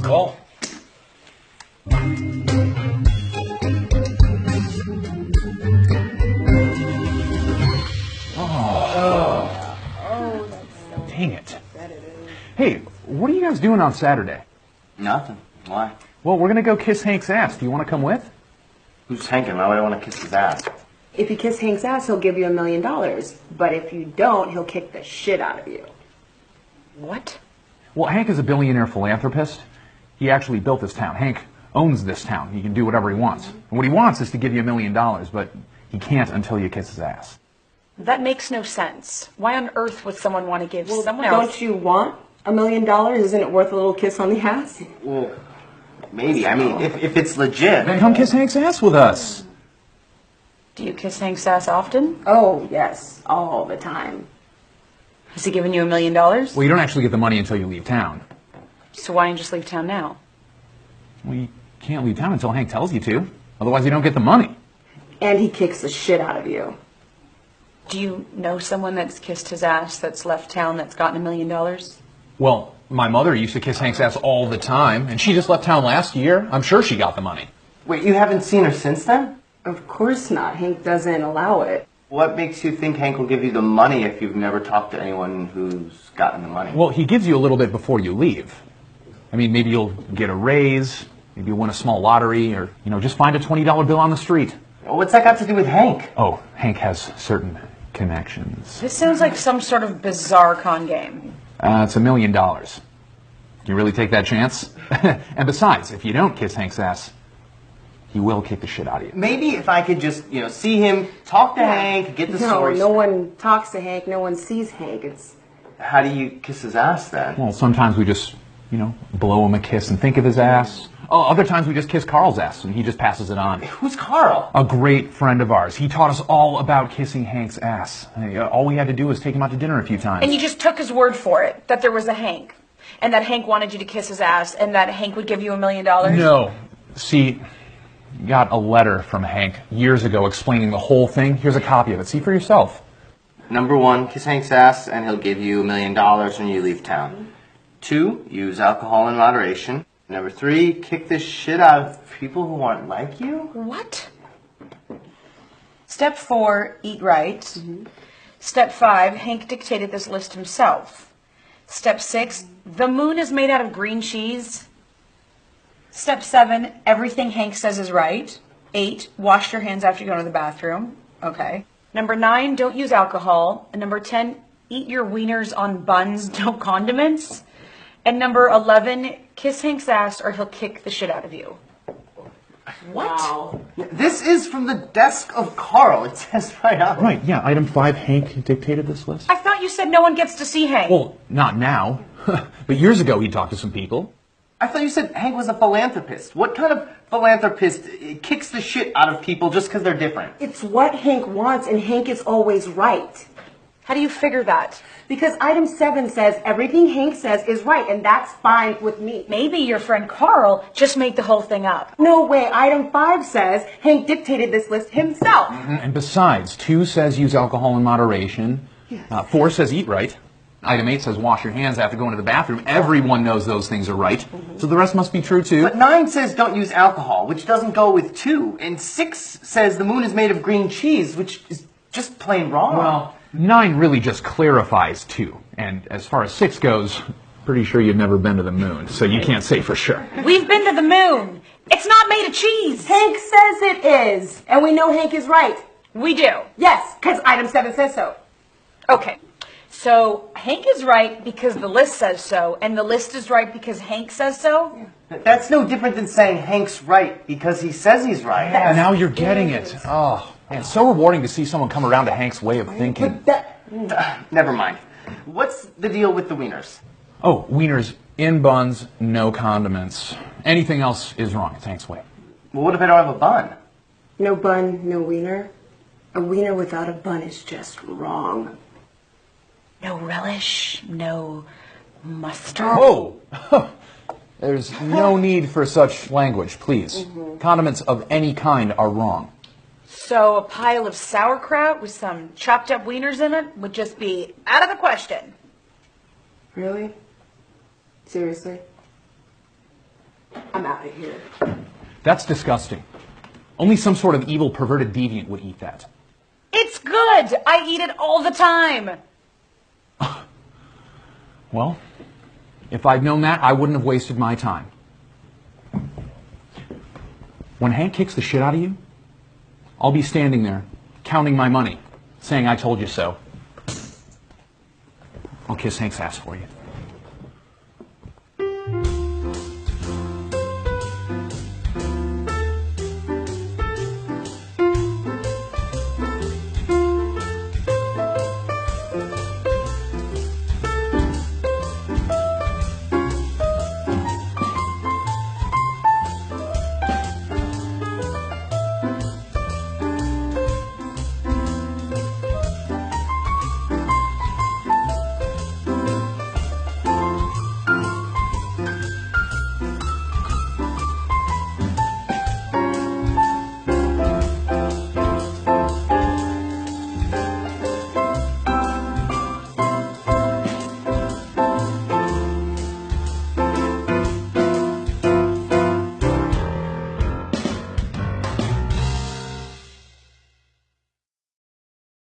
Call. Dang it. Hey, what are you guys doing on Saturday? Nothing. Why? Well, we're going to go kiss Hank's ass. Do you want to come with? Who's Hank and why would I want to kiss his ass? If you kiss Hank's ass, he'll give you $1 million. But if you don't, he'll kick the shit out of you. What? Well, Hank is a billionaire philanthropist. He actually built this town. Hank owns this town. He can do whatever he wants. And what he wants is to give you $1 million, but he can't until you kiss his ass. That makes no sense. Why on earth would someone want to give someone else? Don't you want $1 million? Isn't it worth a little kiss on the ass? Well, maybe. I mean, if it's legit. Then come kiss Hank's ass with us. Do you kiss Hank's ass often? Oh, yes. All the time. Has he given you $1 million? Well, you don't actually get the money until you leave town. So why don't you just leave town now? Well, you can't leave town until Hank tells you to. Otherwise, you don't get the money. And he kicks the shit out of you. Do you know someone that's kissed his ass that's left town that's gotten $1 million? Well, my mother used to kiss Hank's ass all the time, and she just left town last year. I'm sure she got the money. Wait, you haven't seen her since then? Of course not. Hank doesn't allow it. What makes you think Hank will give you the money if you've never talked to anyone who's gotten the money? Well, he gives you a little bit before you leave. I mean, maybe you'll get a raise, maybe you'll win a small lottery, or, just find a $20 bill on the street. Well, what's that got to do with Hank? Oh, Hank has certain connections. This sounds like some sort of bizarre con game. It's $1 million. Can you really take that chance? And besides, if you don't kiss Hank's ass, he will kick the shit out of you. Maybe if I could just, see him, talk to Hank, get the story. No one talks to Hank. No one sees Hank. How do you kiss his ass then? Well, sometimes we just, blow him a kiss and think of his ass. Oh, other times we just kiss Carl's ass and he just passes it on. Who's Carl? A great friend of ours. He taught us all about kissing Hank's ass. All we had to do was take him out to dinner a few times. And you just took his word for it, that there was a Hank, and that Hank wanted you to kiss his ass, and that Hank would give you $1 million? No. See, got a letter from Hank years ago explaining the whole thing. Here's a copy of it. See for yourself. Number 1, kiss Hank's ass and he'll give you $1 million when you leave town. 2, use alcohol in moderation. Number 3, kick the shit out of people who aren't like you? What? Step 4, eat right. Step 5, Hank dictated this list himself. Step 6, the moon is made out of green cheese. Step 7, everything Hank says is right. 8, wash your hands after you go to the bathroom. Okay. Number 9, don't use alcohol. And number 10, eat your wieners on buns, no condiments. And number 11, kiss Hank's ass or he'll kick the shit out of you. What? Wow. This is from the desk of Carl. It says right on it. Right, yeah. Item 5, Hank dictated this list. I thought you said no one gets to see Hank. Well, not now. But years ago he talked to some people. I thought you said Hank was a philanthropist. What kind of philanthropist kicks the shit out of people just because they're different? It's what Hank wants, and Hank is always right. How do you figure that? Because item 7 says everything Hank says is right, and that's fine with me. Maybe your friend Carl just made the whole thing up. No way. Item 5 says Hank dictated this list himself. And besides, 2 says use alcohol in moderation. Yes. 4 says eat right. Item 8 says wash your hands after going to the bathroom. Everyone knows those things are right. So the rest must be true too. But 9 says don't use alcohol, which doesn't go with 2. And 6 says the moon is made of green cheese, which is just plain wrong. Well, 9 really just clarifies 2. And as far as 6 goes, pretty sure you've never been to the moon, so you can't say for sure. We've been to the moon. It's not made of cheese. Hank says it is, and we know Hank is right. We do. Yes, because item 7 says so. Okay. So Hank is right because the list says so, and the list is right because Hank says so? That's no different than saying Hank's right because he says he's right. Yeah, now you're getting it. Oh, man, it's so rewarding to see someone come around to Hank's way of thinking. Never mind. What's the deal with the wieners? Oh, wieners in buns, no condiments. Anything else is wrong. It's Hank's way. Well, what if I don't have a bun? No bun, no wiener. A wiener without a bun is just wrong. No relish, no mustard. Oh! There's no need for such language, please. Condiments of any kind are wrong. So a pile of sauerkraut with some chopped up wieners in it would just be out of the question. Really? Seriously? I'm out of here. That's disgusting. Only some sort of evil, perverted deviant would eat that. It's good. I eat it all the time. Well, if I'd known that, I wouldn't have wasted my time. When Hank kicks the shit out of you, I'll be standing there, counting my money, saying I told you so. I'll kiss Hank's ass for you.